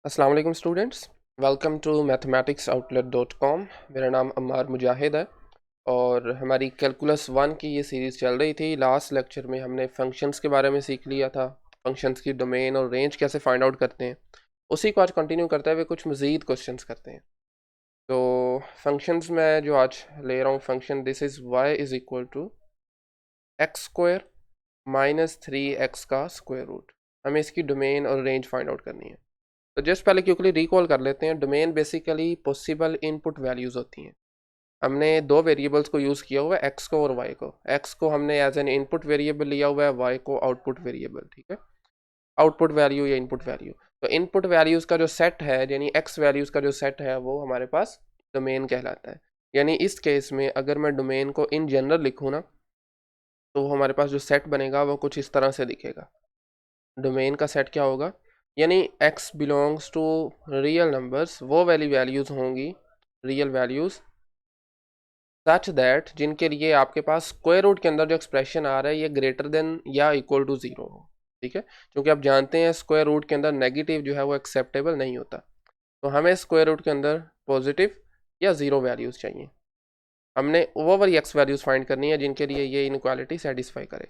अस्सलाम वालेकुम students, welcome to mathematicsoutlet.com। मेरा नाम अम्मार मुजाहिद है और हमारी कैलकुलस 1 की ये सीरीज़ चल रही थी। लास्ट लेक्चर में हमने फंक्शंस के बारे में सीख लिया था, फंक्शंस की डोमेन और रेंज कैसे फाइंड आउट करते हैं। उसी को आज कंटिन्यू करते हुए कुछ मज़ीद क्वेश्चंस करते हैं। तो फंक्शंस में जो आज ले रहा हूँ function this is y is equal to x square minus 3x का स्क्वायर रूट। हमें इसकी डोमेन और रेंज फाइंड आउट करनी है। तो जस्ट पहले क्विकली रिकॉल कर लेते हैं। Domain basically possible input values होती हैं। हमने दो वेरिएबल्स को यूज़ किया हुआ है, एक्स को और वाई को। एक्स को हमने एज एन इनपुट वेरिएबल लिया हुआ है, वाई को आउटपुट वेरिएबल। ठीक है, आउटपुट वैल्यू या इनपुट वैल्यू। तो इनपुट वैल्यूज़ का जो सेट है यानी एक्स वैल्यूज़ का जो सेट है वो हमारे पास डोमेन कहलाता है। यानी इस केस में अगर मैं डोमेन को इन जनरल लिखूँ ना, तो हमारे पास जो सेट बनेगा वो कुछ इस तरह से दिखेगा। डोमेन का सेट क्या होगा, यानी x belongs to real numbers, वो वाली वैल्यूज़ होंगी, रियल वैल्यूज़ सच दैट जिनके लिए आपके पास स्क्वायर रूट के अंदर जो एक्सप्रेशन आ रहा है ये ग्रेटर देन या इक्वल टू ज़ीरो हो। ठीक है, क्योंकि आप जानते हैं स्क्वायर रूट के अंदर नेगेटिव जो है वो एक्सेप्टेबल नहीं होता। तो हमें स्क्वायर रूट के अंदर पॉजिटिव या ज़ीरो वैल्यूज़ चाहिए। हमने वो वाली एक्स वैल्यूज़ फाइंड करनी है जिनके लिए ये इनक्वालिटी सेटिस्फाई करे।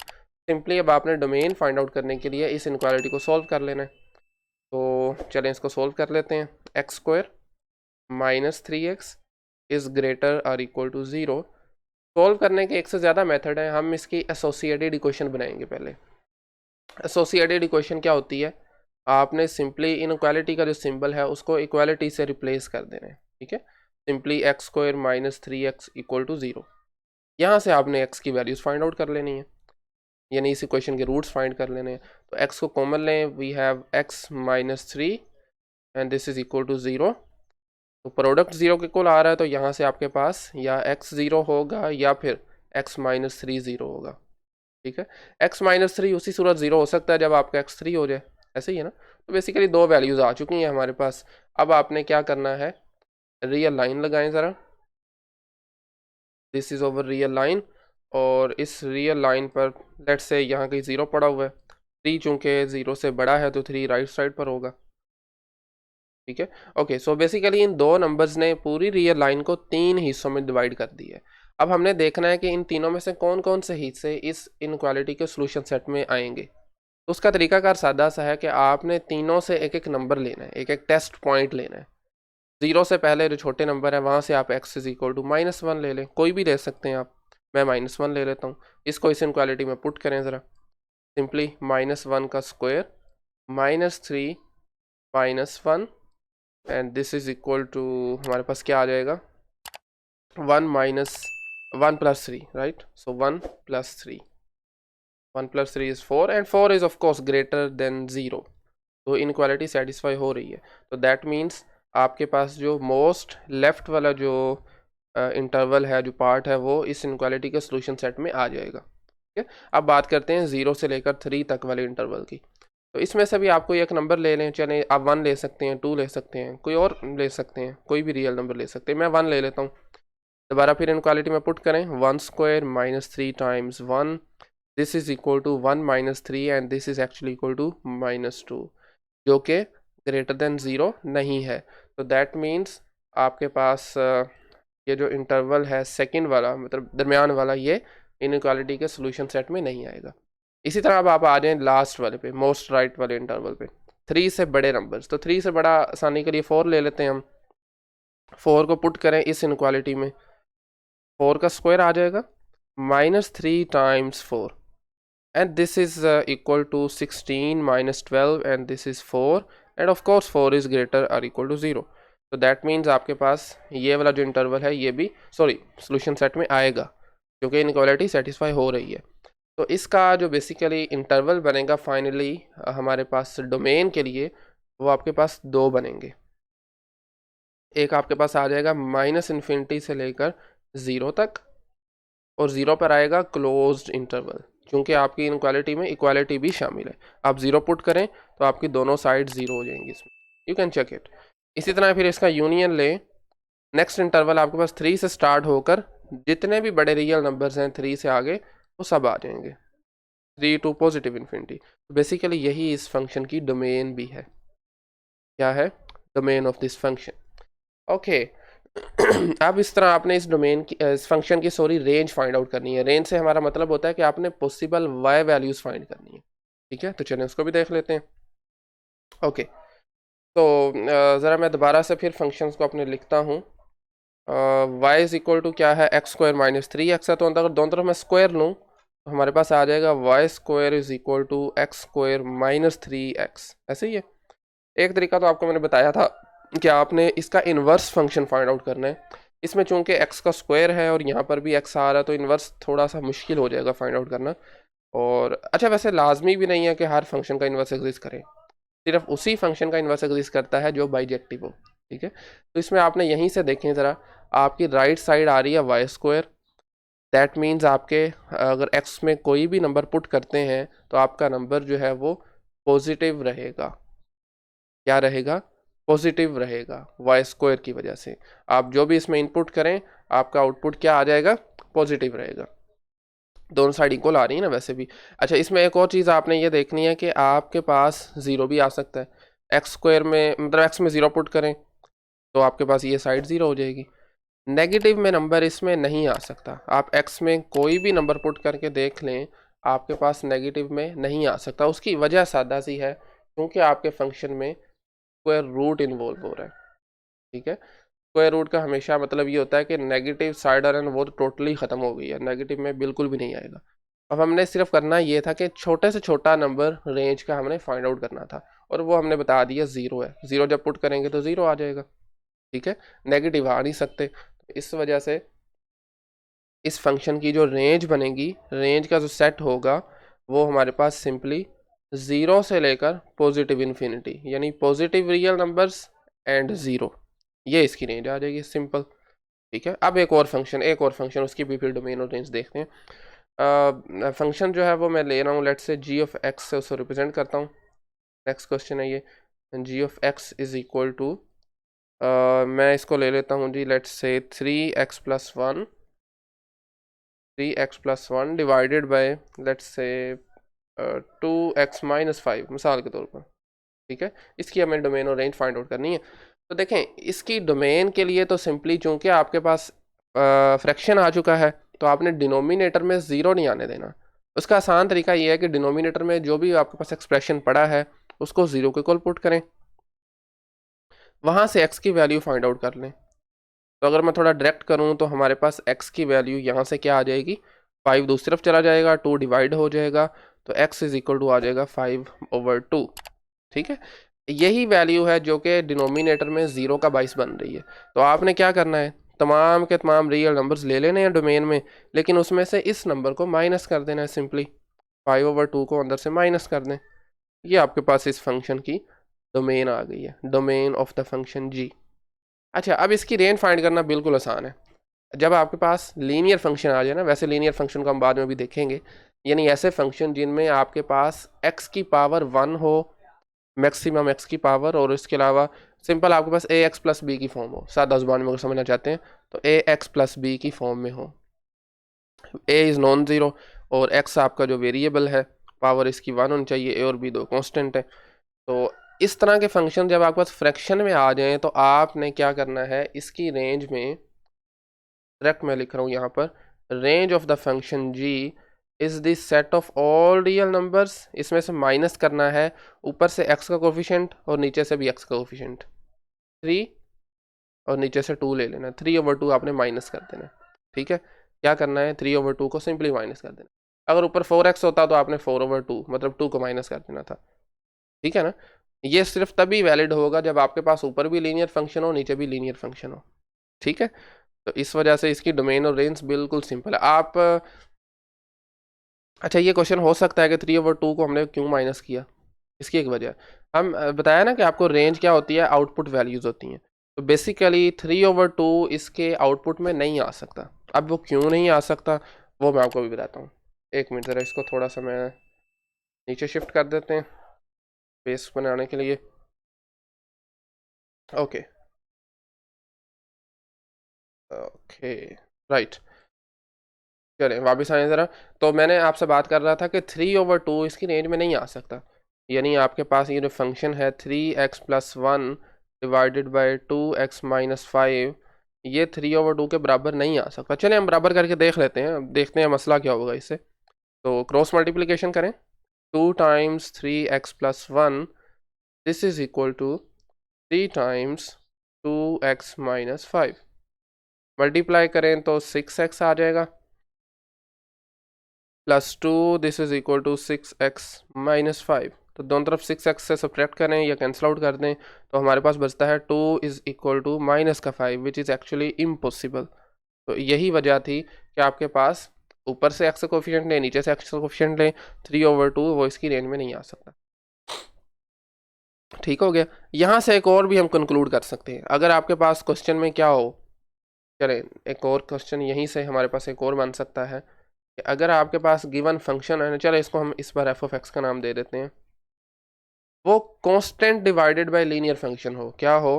सिंपली अब आपने डोमेन फाइंड आउट करने के लिए इस इनक्वालिटी को सॉल्व कर लेना है। तो चलें इसको सोल्व कर लेते हैं। X square minus 3x is greater और इक्वल टू ज़ीरो। सोल्व करने के एक से ज़्यादा मेथड हैं। हम इसकी एसोसिएटेड इक्वेशन बनाएंगे। पहले एसोसिएटेड इक्वेशन क्या होती है, आपने सिंपली इनइक्वालिटी का जो सिंबल है उसको इक्वालिटी से रिप्लेस कर देना है। ठीक है, simply x square minus 3x equal to zero. यहाँ से आपने x की वैल्यूज़ फाइंड आउट कर लेनी है, यानी इस इक्वेशन के रूट्स फाइंड कर लेने हैं। तो x को कॉमन लें, वी हैव x माइनस 3 and this is equal to zero. तो प्रोडक्ट ज़ीरो के इक्वल आ रहा है, तो यहाँ से आपके पास या x ज़ीरो होगा या फिर x माइनस 3 ज़ीरो होगा। ठीक है, x माइनस 3 उसी सूरत ज़ीरो हो सकता है जब आपका x 3 हो जाए, ऐसे ही है ना। तो बेसिकली दो वैल्यूज़ आ चुकी हैं हमारे पास। अब आपने क्या करना है, रियल लाइन लगाएं ज़रा। This is over real line, और इस रियल लाइन पर लेट्स से यहाँ कहीं ज़ीरो पड़ा हुआ है। 3 चूँकि ज़ीरो से बड़ा है तो 3 राइट साइड पर होगा। ठीक है, ओके। सो बेसिकली इन दो नंबर्स ने पूरी रियल लाइन को 3 हिस्सों में डिवाइड कर दी है। अब हमने देखना है कि इन तीनों में से कौन कौन से हिस्से इस इनक्वालिटी के सोल्यूशन सेट में आएंगे। तो उसका तरीकाकार सादा सा है कि आपने तीनों से एक एक नंबर लेना है, एक एक टेस्ट पॉइंट लेना है। ज़ीरो से पहले जो छोटे नंबर है वहाँ से आप x इज इक्वल टू -1 ले लें, कोई भी ले सकते हैं आप। मैं -1 ले लेता हूँ। इसको इस इनक्वालिटी में पुट करें ज़रा। सिंपली -1 का square -3 -1 and this is equal to, हमारे पास क्या आ जाएगा, 1 minus 1 plus 3, right. So 1 plus 3, 1 plus 3 is 4 and 4 is of course greater than zero. तो इनक्वालिटी सेटिस्फाई हो रही है। तो दैट मीन्स आपके पास जो मोस्ट लेफ्ट वाला जो इंटरवल है, जो पार्ट है, वो इस इनक्वालिटी के सोल्यूशन सेट में आ जाएगा। ठीक है, अब बात करते हैं 0 से लेकर 3 तक वाले इंटरवल की। तो इसमें से भी आपको एक नंबर ले लें, चले आप 1 ले सकते हैं, 2 ले सकते हैं, कोई और ले सकते हैं, कोई भी रियल नंबर ले सकते हैं। मैं 1 ले लेता हूँ। दोबारा फिर इनक्वालिटी में पुट करें, 1 square minus 3 times 1, this is equal to 1 minus 3 and this is actually equal to -2, जो कि ग्रेटर देन ज़ीरो नहीं है। तो दैट मीन्स आपके पास ये जो इंटरवल है सेकंड वाला, मतलब दरमियान वाला, ये इनइक्वालिटी के सोल्यूशन सेट में नहीं आएगा। इसी तरह अब आप आ जाएं लास्ट वाले पे, मोस्ट राइट वाले इंटरवल पे, 3 से बड़े नंबर्स। तो 3 से बड़ा आसानी के लिए 4 ले लेते हैं हम। 4 को पुट करें इस इनक्वालिटी में, 4 का स्क्वायर आ जाएगा -3 times 4 and this is equal to 16 -12 and this is 4 and of course 4 is greater और इक्वल टू ज़ीरो। तो दैट मीन्स आपके पास ये वाला जो इंटरवल है ये भी सोल्यूशन सेट में आएगा, क्योंकि इनक्वालिटी सेटिस्फाई हो रही है। तो इसका जो बेसिकली इंटरवल बनेगा फाइनली हमारे पास डोमेन के लिए, वो आपके पास दो बनेंगे। एक आपके पास आ जाएगा -∞ से लेकर 0 तक, और 0 पर आएगा क्लोज्ड इंटरवल, क्योंकि आपकी इनक्वालिटी में इक्वालिटी भी शामिल है। आप 0 पुट करें तो आपकी दोनों साइड 0 हो जाएंगी इसमें, यू कैन चेक इट। इसी तरह फिर इसका यूनियन लें, नेक्स्ट इंटरवल आपके पास 3 से स्टार्ट होकर जितने भी बड़े रियल नंबर्स हैं 3 से आगे, वो सब आ जाएंगे 3 टू +∞। बेसिकली यही इस फंक्शन की डोमेन भी है। क्या है, domain of this function. Okay, अब इस तरह आपने इस डोमेन की इस फंक्शन की सॉरी रेंज फाइंड आउट करनी है। रेंज से हमारा मतलब होता है कि आपने पॉसिबल y वैल्यूज फाइंड करनी है। ठीक है, तो चलिए उसको भी देख लेते हैं। ओके, तो ज़रा मैं दोबारा से फिर फंक्शंस को अपने लिखता हूँ। y इज इक्वल टू क्या है, x square minus three x है, तो अगर दोनों तरफ मैं स्क्वायर लूँ तो हमारे पास आ जाएगा y square is equal to x square minus three x. ऐसे ही है। एक तरीका तो आपको मैंने बताया था कि आपने इसका इन्वर्स फंक्शन फाइंड आउट करना है। इसमें चूंकि x का स्क्वायर है और यहाँ पर भी x आ रहा है, तो इन्वर्स थोड़ा सा मुश्किल हो जाएगा फाइंड आउट करना। और अच्छा, वैसे लाजमी भी नहीं है कि हर फंक्शन का इन्वर्स एग्जिस्ट करे, सिर्फ उसी फंक्शन का इन्वर्स एग्जिस्ट करता है जो बाइजेक्टिव हो। ठीक है, तो इसमें आपने यहीं से देखें ज़रा, आपकी राइट साइड आ रही है वाई स्क्वायर। दैट मीन्स आपके अगर x में कोई भी नंबर पुट करते हैं तो आपका नंबर जो है वो पॉजिटिव रहेगा। क्या रहेगा, पॉजिटिव रहेगा वाई स्क्वायर की वजह से। आप जो भी इसमें इनपुट करें आपका आउटपुट क्या आ जाएगा, पॉजिटिव रहेगा। दोनों साइड इक्वल आ रही है ना वैसे भी। अच्छा, इसमें एक और चीज़ आपने ये देखनी है कि आपके पास ज़ीरो भी आ सकता है। एक्स स्क्वायर में मतलब एक्स में ज़ीरो पुट करें तो आपके पास ये साइड ज़ीरो हो जाएगी। नेगेटिव में नंबर इसमें नहीं आ सकता। आप एक्स में कोई भी नंबर पुट करके देख लें, आपके पास नेगेटिव में नहीं आ सकता। उसकी वजह सादा सी है, क्योंकि आपके फंक्शन में स्क्वायर रूट इन्वॉल्व हो रहा है। ठीक है, स्क्वायर रूट का हमेशा मतलब ये होता है कि नेगेटिव साइड है वो तो टोटली ख़त्म हो गई है, नेगेटिव में बिल्कुल भी नहीं आएगा। अब हमने सिर्फ करना ये था कि छोटे से छोटा नंबर रेंज का हमने फाइंड आउट करना था, और वो हमने बता दिया ज़ीरो है। ज़ीरो जब पुट करेंगे तो ज़ीरो आ जाएगा। ठीक है, नेगेटिव आ नहीं सकते। इस वजह से इस फंक्शन की जो रेंज बनेगी, रेंज का जो सेट होगा वो हमारे पास सिंपली ज़ीरो से लेकर पॉजिटिव इन्फिनिटी, यानी positive real numbers and zero, ये इसकी रेंज आ जाएगी, सिंपल। ठीक है, अब एक और फंक्शन उसकी भी फिर डोमेन और रेंज देखते हैं। फंक्शन जो है वो मैं ले रहा हूँ, लेट्स से जी ऑफ एक्स से उसको रिप्रेजेंट करता हूँ। नेक्स्ट क्वेश्चन है ये, G of X is equal to, मैं इसको ले लेता हूँ G, let's say three X plus one divided by let's say two X minus five, मिसाल के तौर पर। ठीक है, इसकी हमें डोमेन और रेंज फाइंड आउट करनी है। तो देखें, इसकी डोमेन के लिए तो सिंपली चूंकि आपके पास फ्रैक्शन आ चुका है, तो आपने डिनोमिनेटर में ज़ीरो नहीं आने देना। उसका आसान तरीका ये है कि डिनोमिनेटर में जो भी आपके पास एक्सप्रेशन पड़ा है उसको ज़ीरो के इक्वल पुट करें, वहाँ से x की वैल्यू फाइंड आउट कर लें। तो अगर मैं थोड़ा डायरेक्ट करूँ तो हमारे पास x की वैल्यू यहाँ से क्या आ जाएगी, 5 दूसरी तरफ चला जाएगा, 2 डिवाइड हो जाएगा, तो x इज इक्वल टू आ जाएगा 5/2। ठीक है, यही वैल्यू है जो कि डिनोमिनेटर में ज़ीरो का बाइस बन रही है। तो आपने क्या करना है, तमाम के तमाम रियल नंबर्स ले लेने हैं डोमेन में, लेकिन उसमें से इस नंबर को माइनस कर देना है। सिंपली 5/2 को अंदर से माइनस कर दें। ये आपके पास इस फंक्शन की डोमेन आ गई है, डोमेन ऑफ द फंक्शन जी। अच्छा, अब इसकी रेंज फाइंड करना बिल्कुल आसान है। जब आपके पास लीनियर फंक्शन आ जाए ना, वैसे लीनियर फंक्शन को हम बाद में भी देखेंगे, यानी ऐसे फंक्शन जिनमें आपके पास x की पावर 1 हो, मैक्सिमम x की पावर, और इसके अलावा सिंपल आपके पास ए एक्स प्लस बी की फॉर्म हो। सादा ज़ुबान में अगर समझना चाहते हैं तो ए एक्स प्लस बी की फॉर्म में हो। ए इज़ नॉन ज़ीरो और x आपका जो वेरिएबल है, पावर इसकी 1 होनी चाहिए, ए और बी दो कांस्टेंट है। तो इस तरह के फंक्शन जब आपके पास फ्रैक्शन में आ जाएं तो आपने क्या करना है, इसकी रेंज में डायरेक्ट मैं लिख रहा हूँ यहाँ पर, range of the function g is the set of all real numbers. इसमें से माइनस करना है ऊपर से x का कोफिशिएंट और नीचे से भी x का कोफिशिएंट, 3 और नीचे से 2 ले लेना, 3/2 आपने माइनस कर देना। ठीक है, क्या करना है, 3/2 को सिंपली माइनस कर देना। अगर ऊपर 4x होता तो आपने 4/2 मतलब 2 को माइनस कर देना था। ठीक है ना, ये सिर्फ तभी वैलिड होगा जब आपके पास ऊपर भी लीनियर फंक्शन हो, नीचे भी लीनियर फंक्शन हो। ठीक है, तो इस वजह से इसकी डोमेन और रेंज बिल्कुल सिंपल है। आप अच्छा, ये क्वेश्चन हो सकता है कि 3/2 को हमने क्यों माइनस किया, इसकी एक वजह हम बताया ना कि आपको रेंज क्या होती है, आउटपुट वैल्यूज़ होती हैं। तो बेसिकली 3/2 इसके आउटपुट में नहीं आ सकता। अब वो क्यों नहीं आ सकता वो मैं आपको भी बताता हूँ। एक मिनट ज़रा, इसको थोड़ा सा मैं नीचे शिफ्ट कर देते हैं बेस बनाने के लिए। ओके ओके, राइट, चलें वापस आए ज़रा। तो मैंने आपसे बात कर रहा था कि 3/2 इसकी रेंज में नहीं आ सकता, यानी आपके पास ये जो फंक्शन है 3x + 1 divided by 2x minus 5, ये 3/2 के बराबर नहीं आ सकता। चलिए हम बराबर करके देख लेते हैं, अब देखते हैं मसला क्या होगा इससे। तो क्रॉस मल्टीप्लिकेशन करें, 2 times 3x plus 1, this is equal to 3 times 2x minus 5। Multiply करें तो 6x आ जाएगा, plus 2, this is equal to 6x minus 5। तो दोनों तरफ 6x से सब्ट्रैक्ट करें या कैंसिल आउट कर दें तो हमारे पास बचता है 2 इज इक्वल टू माइनस का 5, विच इज़ एक्चुअली इम्पॉसिबल। तो यही वजह थी कि आपके पास ऊपर से x का कोफिशिएंट लें, नीचे से x का कोफिशिएंट लें, 3/2 वो इसकी रेंज में नहीं आ सकता। ठीक हो गया। यहाँ से एक और भी हम कंक्लूड कर सकते हैं, अगर आपके पास क्वेश्चन में क्या हो, चलें एक और क्वेश्चन यहीं से हमारे पास एक और बन सकता है कि अगर आपके पास गिवन फंक्शन है, चलो इसको हम इस बार f ऑफ x का नाम दे देते हैं, वो constant divided bye linear function हो, क्या हो,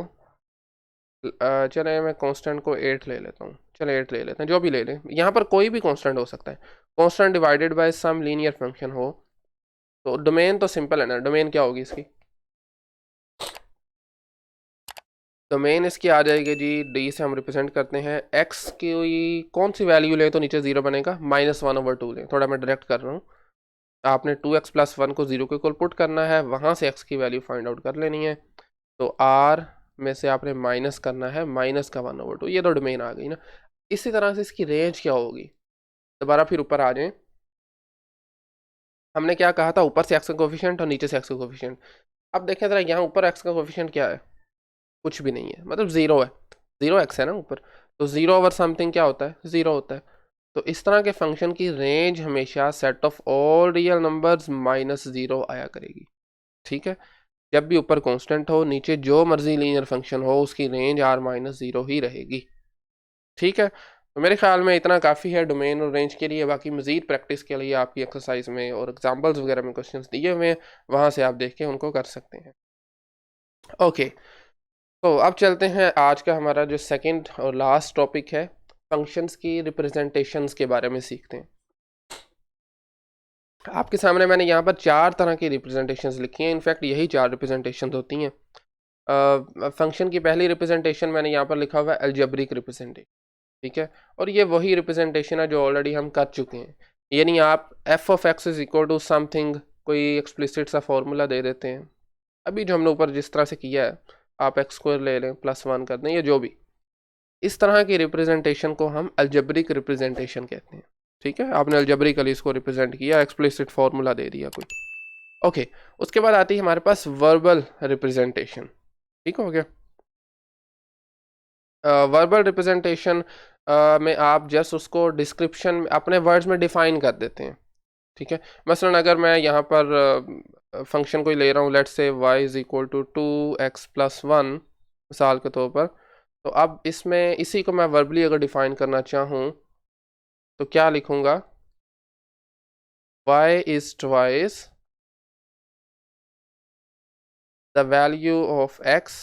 चले मैं कांस्टेंट को 8 ले लेता हूँ, चले 8 ले लेते हैं, जो भी ले लें, यहाँ पर कोई भी कांस्टेंट हो सकता है, constant divided by some linear function हो, तो डोमेन तो सिंपल है ना, डोमेन क्या होगी इसकी, डोमेन इसकी आ जाएगी जी, डी से हम रिप्रेजेंट करते हैं, एक्स की कौन सी वैल्यू लें तो नीचे जीरो बनेगा, -1/2 लें, थोड़ा मैं डायरेक्ट कर रहा हूँ, आपने 2x प्लस 1 को जीरो के इक्वल पुट करना है, वहाँ से x की वैल्यू फाइंड आउट कर लेनी है, तो r में से आपने माइनस करना है माइनस का 1/2, ये तो डोमेन आ गई ना। इसी तरह से इसकी रेंज क्या होगी, दोबारा फिर ऊपर आ जाएं, हमने क्या कहा था, ऊपर से x का कोफिशिएंट और नीचे से x का कोफिशिएंट। अब देखें ज़रा, यहाँ ऊपर x का कोफिशिएंट क्या है, कुछ भी नहीं है, मतलब ज़ीरो है, 0x है ना ऊपर, तो 0/समथिंग क्या होता है, 0 होता है। तो इस तरह के फंक्शन की रेंज हमेशा set of all real numbers -0 आया करेगी। ठीक है, जब भी ऊपर कांस्टेंट हो, नीचे जो मर्जी लीनियर फंक्शन हो, उसकी रेंज r-0 ही रहेगी। ठीक है, तो मेरे ख्याल में इतना काफ़ी है डोमेन और रेंज के लिए, बाकी मज़ीद प्रैक्टिस के लिए आपकी एक्सरसाइज में और एग्जांपल्स वगैरह में क्वेश्चंस दिए हुए हैं, वहाँ से आप देख के उनको कर सकते हैं। ओके, तो अब चलते हैं, आज का हमारा जो सेकंड और लास्ट टॉपिक है, फंक्शंस की रिप्रेजेंटेशंस के बारे में सीखते हैं। आपके सामने मैंने यहाँ पर 4 तरह की रिप्रेजेंटेशंस लिखी हैं, इनफैक्ट यही 4 रिप्रेजेंटेशंस होती हैं। फंक्शन की पहली रिप्रेजेंटेशन मैंने यहाँ पर लिखा हुआ है अलजेब्रिक रिप्रेजेंटेशन, ठीक है, और ये वही रिप्रेजेंटेशन है जो ऑलरेडी हम कर चुके हैं, यानी आप f of x is equal to something, कोई एक्सप्लिसिट सा फॉर्मूला दे देते हैं, अभी जो हमने ऊपर जिस तरह से किया है, आप x² ले लें +1 कर दें या जो भी, इस तरह की रिप्रेजेंटेशन को हम अलजेब्रिक रिप्रेजेंटेशन कहते हैं। ठीक है, आपने अलजेब्रिकली इसको रिप्रेजेंट किया, एक्सप्लिसिट फार्मूला दे दिया कोई। ओके, उसके बाद आती है हमारे पास वर्बल रिप्रेजेंटेशन। ठीक हो गया, वर्बल रिप्रेजेंटेशन में आप जस्ट उसको डिस्क्रिप्शन अपने वर्ड्स में डिफाइन कर देते हैं। ठीक है, मसलन अगर मैं यहाँ पर फंक्शन कोई ले रहा हूँ, let's say y is equal to 2x plus 1 मिसाल के तौर पर, तो अब इसमें इसी को मैं वर्बली अगर डिफाइन करना चाहूँ तो क्या लिखूँगा, y is twice the value of x,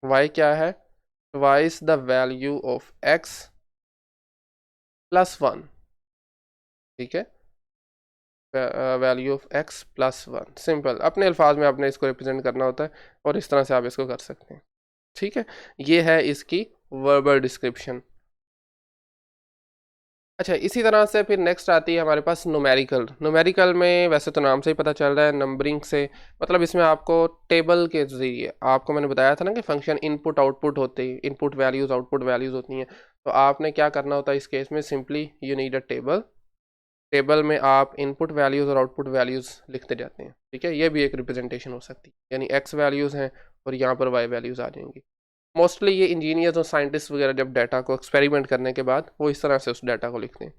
y क्या है, twice the value of x plus 1। ठीक है, value of x plus 1, simple, अपने अल्फाज में आपने इसको रिप्रेजेंट करना होता है और इस तरह से आप इसको कर सकते हैं। ठीक है, ये है इसकी वर्बल डिस्क्रिप्शन। अच्छा, इसी तरह से फिर नेक्स्ट आती है हमारे पास न्यूमेरिकल। न्यूमेरिकल में वैसे तो नाम से ही पता चल रहा है, नंबरिंग से, मतलब इसमें आपको टेबल के जरिए, आपको मैंने बताया था ना कि फंक्शन इनपुट आउटपुट होते हैं, इनपुट वैल्यूज़ आउटपुट वैल्यूज़ होती हैं, तो आपने क्या करना होता है इस केस में, simply you need a table, table में आप इनपुट वैल्यूज़ और आउटपुट वैल्यूज़ लिखते जाते हैं। ठीक है, ये भी एक रिप्रेजेंटेशन हो सकती है, यानी एक्स वैल्यूज़ हैं और यहाँ पर वाई वैल्यूज़ आ जाएंगी। मोस्टली ये इंजीनियर्स और साइंटिस्ट वगैरह जब डाटा को एक्सपेरिमेंट करने के बाद वो इस तरह से उस डाटा को लिखते हैं।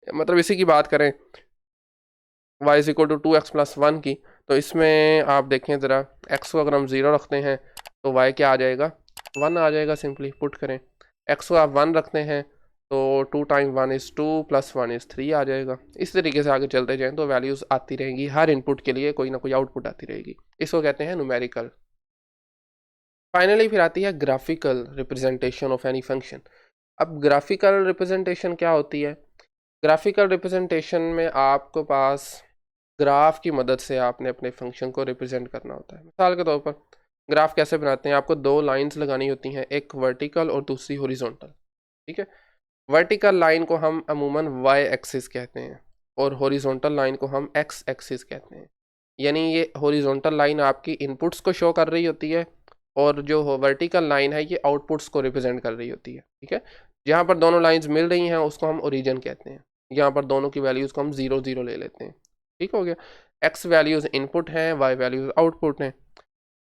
मतलब इसी की बात करें y is equal to 2x plus 1 की, तो इसमें आप देखें ज़रा, x को अगर हम 0 रखते हैं तो y क्या आ जाएगा, 1 आ जाएगा, सिंपली पुट करें, x को आप 1 रखते हैं तो 2 टाइम 1 इज़ 2 प्लस 1 इज़ 3 आ जाएगा। इस तरीके से आगे चलते जाएँ तो वैल्यूज़ आती रहेंगी, हर इनपुट के लिए कोई ना कोई आउटपुट आती रहेगी, इसको कहते हैं न्यूमेरिकल। फाइनली फिर आती है graphical representation of any function. अब ग्राफिकल रिप्रेजेंटेशन क्या होती है, ग्राफिकल रिप्रेजेंटेशन में आपके पास ग्राफ की मदद से आपने अपने फंक्शन को रिप्रेजेंट करना होता है। मिसाल के तौर पर ग्राफ कैसे बनाते हैं, आपको दो लाइंस लगानी होती हैं, एक वर्टिकल और दूसरी हॉरिजॉन्टल। ठीक है, वर्टिकल लाइन को हम अमूमन वाई एक्सिस कहते हैं और हॉरिजॉन्टल लाइन को हम एक्स एक्सिस कहते हैं। यानी ये हॉरिजॉन्टल लाइन आपकी इनपुट्स को शो कर रही होती है और जो वर्टिकल लाइन है ये आउटपुट्स को रिप्रेजेंट कर रही होती है। ठीक है, जहाँ पर दोनों लाइंस मिल रही हैं उसको हम ओरिजिन कहते हैं। यहाँ पर दोनों की वैल्यूज़ को हम 0 0 ले लेते हैं। ठीक हो गया, एक्स वैल्यूज़ इनपुट हैं, वाई वैल्यूज़ आउटपुट हैं।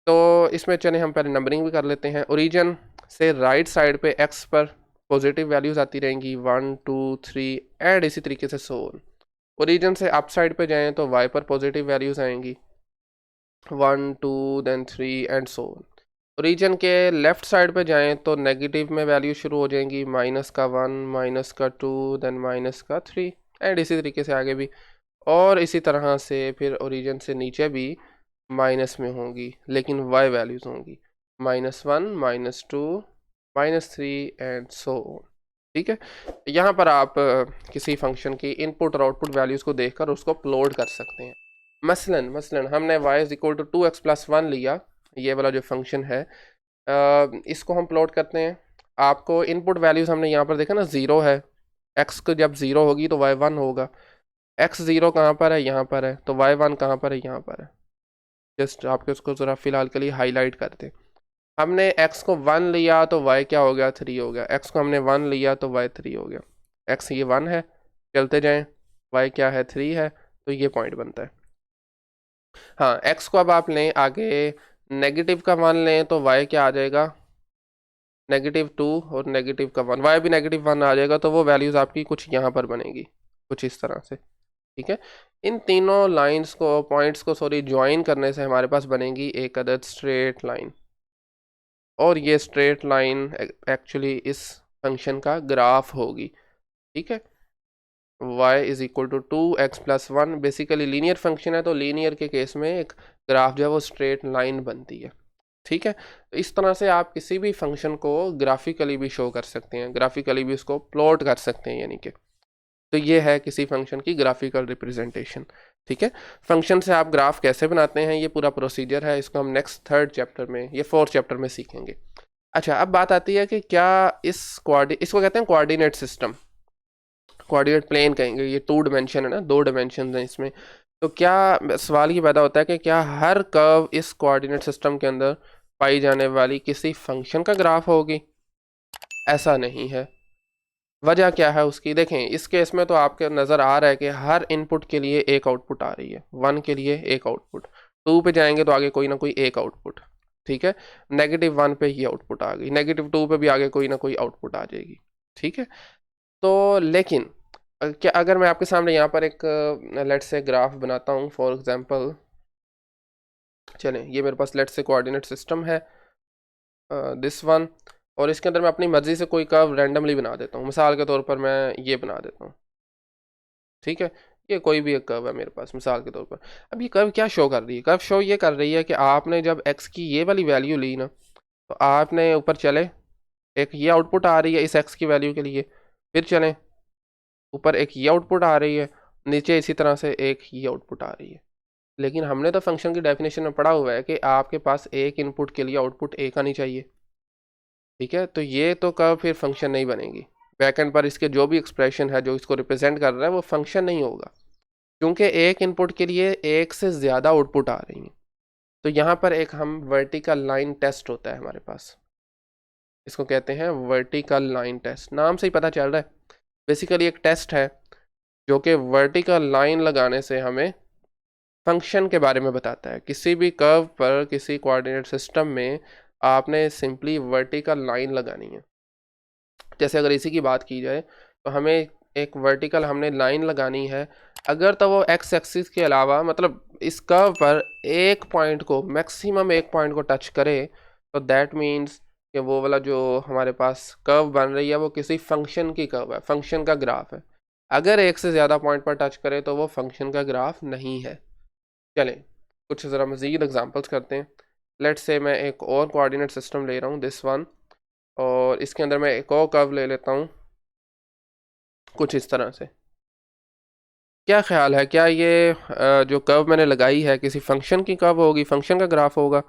तो इसमें चले हम पहले नंबरिंग भी कर लेते हैं। ओरिजिन से राइट साइड पे एक्स पर पॉजिटिव वैल्यूज़ आती रहेंगी 1 2 3 एंड इसी तरीके से सो ऑन। ओरिजिन से अप साइड पे जाएँ तो वाई पर पॉजिटिव वैल्यूज़ आएंगी 1 2 then 3 and so on. Origin के लेफ्ट साइड पे जाएं तो नेगेटिव में वैल्यू शुरू हो जाएंगी माइनस का 1 माइनस का 2 देन माइनस का 3 एंड इसी तरीके से आगे भी। और इसी तरह से फिर ओरिजिन से नीचे भी माइनस में होंगी लेकिन वाई वैल्यूज़ होंगी -1 -2 -3 एंड सो ऑन। ठीक है, यहाँ पर आप किसी फंक्शन की इनपुट और आउटपुट वैल्यूज़ को देखकर उसको प्लॉट कर सकते हैं। मसलन हमने y is equal to 2x+1 लिया, ये वाला जो फंक्शन है इसको हम प्लॉट करते हैं। आपको इनपुट वैल्यूज़ हमने यहाँ पर देखा ना, 0 है, x को जब 0 होगी तो y1 होगा। x 0 कहाँ पर है, यहाँ पर है, तो y1 कहाँ पर है, यहाँ पर है। जस्ट आपके उसको ज़रा फिलहाल के लिए हाईलाइट करते हैं। हमने x को 1 लिया तो y क्या हो गया, 3 हो गया। x को हमने 1 लिया तो y 3 हो गया। x ये 1 है, चलते जाएं, y क्या है, 3 है, तो ये पॉइंट बनता है। हाँ, x को अब आप लें आगे नेगेटिव का 1 लें तो y क्या आ जाएगा, -2 और नेगेटिव का 1, y भी -1 आ जाएगा। तो वो वैल्यूज़ आपकी कुछ यहाँ पर बनेगी, कुछ इस तरह से। ठीक है, इन तीनों लाइंस को, पॉइंट्स को सॉरी ज्वाइन करने से हमारे पास बनेगी एक अदद स्ट्रेट लाइन। और ये स्ट्रेट लाइन एक्चुअली इस फंक्शन का ग्राफ होगी। ठीक है, y is equal to 2x+1 basically linear function है, तो लीनियर के केस में एक ग्राफ जो है वो स्ट्रेट लाइन बनती है। ठीक है, तो इस तरह से आप किसी भी फंक्शन को ग्राफिकली भी शो कर सकते हैं, ग्राफिकली भी उसको प्लॉट कर सकते हैं, यानी कि तो ये है किसी फंक्शन की ग्राफिकल रिप्रेजेंटेशन। ठीक है, फंक्शन से आप ग्राफ कैसे बनाते हैं ये पूरा प्रोसीजर है, इसको हम नेक्स्ट 3rd चैप्टर में या 4th चैप्टर में सीखेंगे। अच्छा, अब बात आती है कि क्या इसको कहते हैं कोऑर्डिनेट सिस्टम, कोऑर्डिनेट प्लेन कहेंगे, ये 2 डिमेंशन है ना, 2 डिमेंशन हैं इसमें। तो क्या सवाल ये पैदा होता है कि क्या हर कर्व इस कोऑर्डिनेट सिस्टम के अंदर पाई जाने वाली किसी फंक्शन का ग्राफ होगी? ऐसा नहीं है। वजह क्या है उसकी, देखें इस केस में तो आपके नज़र आ रहा है कि हर इनपुट के लिए एक आउटपुट आ रही है, 1 के लिए एक आउटपुट, 2 पे जाएंगे तो आगे कोई ना कोई एक आउटपुट। ठीक है, -1 पे ही आउटपुट आ गई, -2 पे भी आगे कोई ना कोई आउटपुट आ जाएगी। ठीक है, तो लेकिन क्या अगर मैं आपके सामने यहाँ पर एक लेट्स से ग्राफ बनाता हूँ फॉर एग्जांपल, चलें ये मेरे पास लेट्स से कोऑर्डिनेट सिस्टम है दिस वन, और इसके अंदर मैं अपनी मर्ज़ी से कोई कर्व रैंडमली बना देता हूँ। मिसाल के तौर पर मैं ये बना देता हूँ। ठीक है, ये कोई भी एक कर्व है मेरे पास मिसाल के तौर पर। अब ये कर्व क्या शो कर रही है, कर्व शो ये कर रही है कि आपने जब x की ये वाली वैल्यू ली ना, तो आपने ऊपर चले, एक ये आउटपुट आ रही है इस x की वैल्यू के लिए, फिर चलें ऊपर एक ये आउटपुट आ रही है, नीचे इसी तरह से एक ये आउटपुट आ रही है। लेकिन हमने तो फंक्शन की डेफिनेशन में पढ़ा हुआ है कि आपके पास एक इनपुट के लिए आउटपुट एक आनी चाहिए। ठीक है, तो ये तो कर्व फिर फंक्शन नहीं बनेगी। बैकएंड पर इसके जो भी एक्सप्रेशन है जो इसको रिप्रेजेंट कर रहा है वो फंक्शन नहीं होगा, क्योंकि एक इनपुट के लिए एक से ज़्यादा आउटपुट आ रही हैं। तो यहाँ पर एक हम वर्टिकल लाइन टेस्ट होता है हमारे पास, इसको कहते हैं वर्टिकल लाइन टेस्ट। नाम से ही पता चल रहा है बेसिकली एक टेस्ट है जो कि वर्टिकल लाइन लगाने से हमें फंक्शन के बारे में बताता है। किसी भी कर्व पर किसी कोऑर्डिनेट सिस्टम में आपने सिंपली वर्टिकल लाइन लगानी है। जैसे अगर इसी की बात की जाए तो हमें एक वर्टिकल हमने लाइन लगानी है, अगर तो वो एक्स एक्सिस के अलावा मतलब इस कर्व पर एक पॉइंट को, मैक्सिमम एक पॉइंट को टच करे, तो दैट मीन्स कि वो वाला जो हमारे पास कर्व बन रही है वो किसी फंक्शन की कर्व है, फंक्शन का ग्राफ है। अगर एक से ज़्यादा पॉइंट पर टच करे तो वो फंक्शन का ग्राफ नहीं है। चलें कुछ ज़रा मज़ीद एग्जांपल्स करते हैं। लेट्स से मैं एक और कोऑर्डिनेट सिस्टम ले रहा हूँ दिस वन, और इसके अंदर मैं एक और कर्व ले लेता हूँ कुछ इस तरह से। क्या ख्याल है, क्या ये जो कर्व मैंने लगाई है किसी फंक्शन की कर्व होगी, फंक्शन का ग्राफ होगा?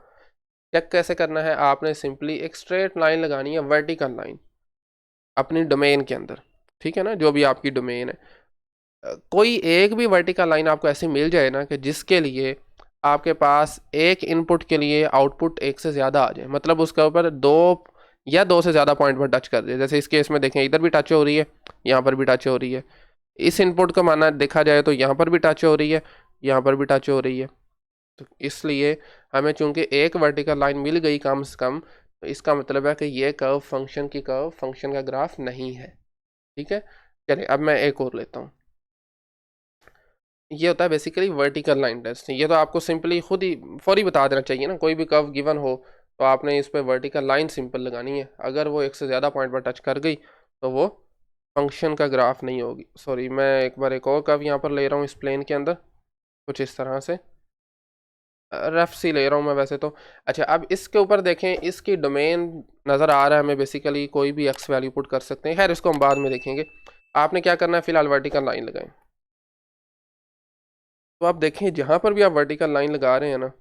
चेक कैसे करना है, आपने सिंपली एक स्ट्रेट लाइन लगानी है, वर्टिकल लाइन अपनी डोमेन के अंदर, ठीक है ना, जो भी आपकी डोमेन है। कोई एक भी वर्टिकल लाइन आपको ऐसी मिल जाए ना कि जिसके लिए आपके पास एक इनपुट के लिए आउटपुट एक से ज़्यादा आ जाए, मतलब उसके ऊपर दो या दो से ज़्यादा पॉइंट पर टच कर दे। जैसे इस केस में देखें, इधर भी टच हो रही है, यहाँ पर भी टच हो रही है। इस इनपुट का माना देखा जाए तो यहाँ पर भी टच हो रही है, यहाँ पर भी टच हो रही है। तो इसलिए हमें चूंकि एक वर्टिकल लाइन मिल गई कम से कम, तो इसका मतलब है कि ये कर्व फंक्शन का ग्राफ नहीं है। ठीक है, चलिए अब मैं एक और लेता हूँ। ये होता है बेसिकली वर्टिकल लाइन टेस्ट। ये तो आपको सिंपली खुद ही फौरी बता देना चाहिए ना, कोई भी कर्व गिवन हो तो आपने इस पर वर्टिकल लाइन सिंपल लगानी है। अगर वो एक से ज़्यादा पॉइंट पर टच कर गई तो वो फंक्शन का ग्राफ नहीं होगी। सॉरी, मैं एक बार एक और कर्व यहाँ पर ले रहा हूँ इस प्लेन के अंदर, कुछ इस तरह से रफ सी ले रहा हूँ मैं वैसे तो। अच्छा, अब इसके ऊपर देखें, इसकी डोमेन नज़र आ रहा है हमें, बेसिकली कोई भी एक्स वैल्यू पुट कर सकते हैं। खैर इसको हम बाद में देखेंगे। आपने क्या करना है, फिलहाल वर्टिकल लाइन लगाएं। तो आप देखें जहाँ पर भी आप वर्टिकल लाइन लगा रहे हैं ना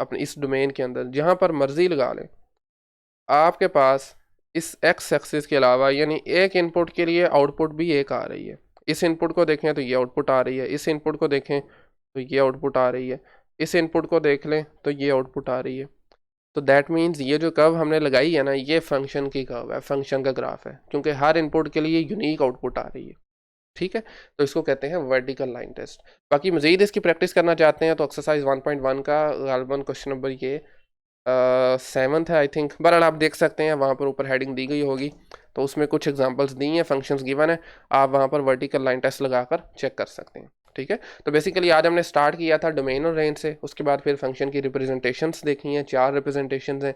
अपने इस डोमेन के अंदर, जहाँ पर मर्जी लगा लें, आपके पास इस एक्स एक्सिस के अलावा यानी एक इनपुट के लिए आउटपुट भी एक आ रही है। इस इनपुट को देखें तो ये आउटपुट आ रही है, इस इनपुट को देखें तो ये आउटपुट आ रही है, इस इनपुट को देख लें तो ये आउटपुट आ रही है। तो दैट मीन्स ये जो कर्व हमने लगाई है ना, ये फंक्शन की कर्व है, फंक्शन का ग्राफ है, क्योंकि हर इनपुट के लिए यूनिक आउटपुट आ रही है। ठीक है, तो इसको कहते हैं वर्टिकल लाइन टेस्ट। बाकी मज़ीद इसकी प्रैक्टिस करना चाहते हैं तो एक्सरसाइज 1.1 का गालबन क्वेश्चन नंबर ये 7th है आई थिंक, बहरहाल आप देख सकते हैं वहाँ पर ऊपर हेडिंग दी गई होगी, तो उसमें कुछ एग्जांपल्स दी हैं, फंक्शंस गिवन है, आप वहाँ पर वर्टिकल लाइन टेस्ट लगाकर चेक कर सकते हैं। ठीक है, तो बेसिकली आज हमने स्टार्ट किया था डोमेन और रेंज से, उसके बाद फिर फंक्शन की रिप्रेजेंटेशंस देखी हैं, 4 रिप्रेजेंटेशंस हैं।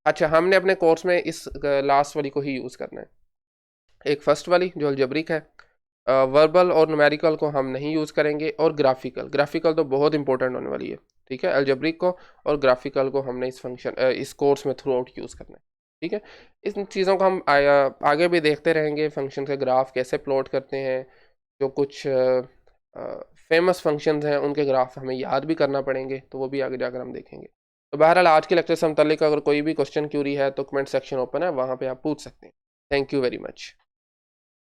अच्छा, हमने अपने कोर्स में इस लास्ट वाली को ही यूज़ करना है, एक फर्स्ट वाली जो अलजेब्रिक है। वर्बल और न्यूमेरिकल को हम नहीं यूज़ करेंगे, और ग्राफिकल तो बहुत इंपॉर्टेंट होने वाली है। ठीक है, अलजेब्रिक को और ग्राफिकल को हमने इस कोर्स में थ्रू आउट यूज़ करना है। ठीक है, इन चीज़ों को हम आगे भी देखते रहेंगे, फंक्शन के ग्राफ कैसे प्लॉट करते हैं, जो कुछ फेमस फंक्शंस हैं उनके ग्राफ हमें याद भी करना पड़ेंगे, तो वो भी आगे जाकर हम देखेंगे। तो बहरहाल आज के लेक्चर से मुताल्लिक अगर कोई भी क्वेश्चन क्यूरी है तो कमेंट सेक्शन ओपन है, वहाँ पे आप पूछ सकते हैं। Thank you very much.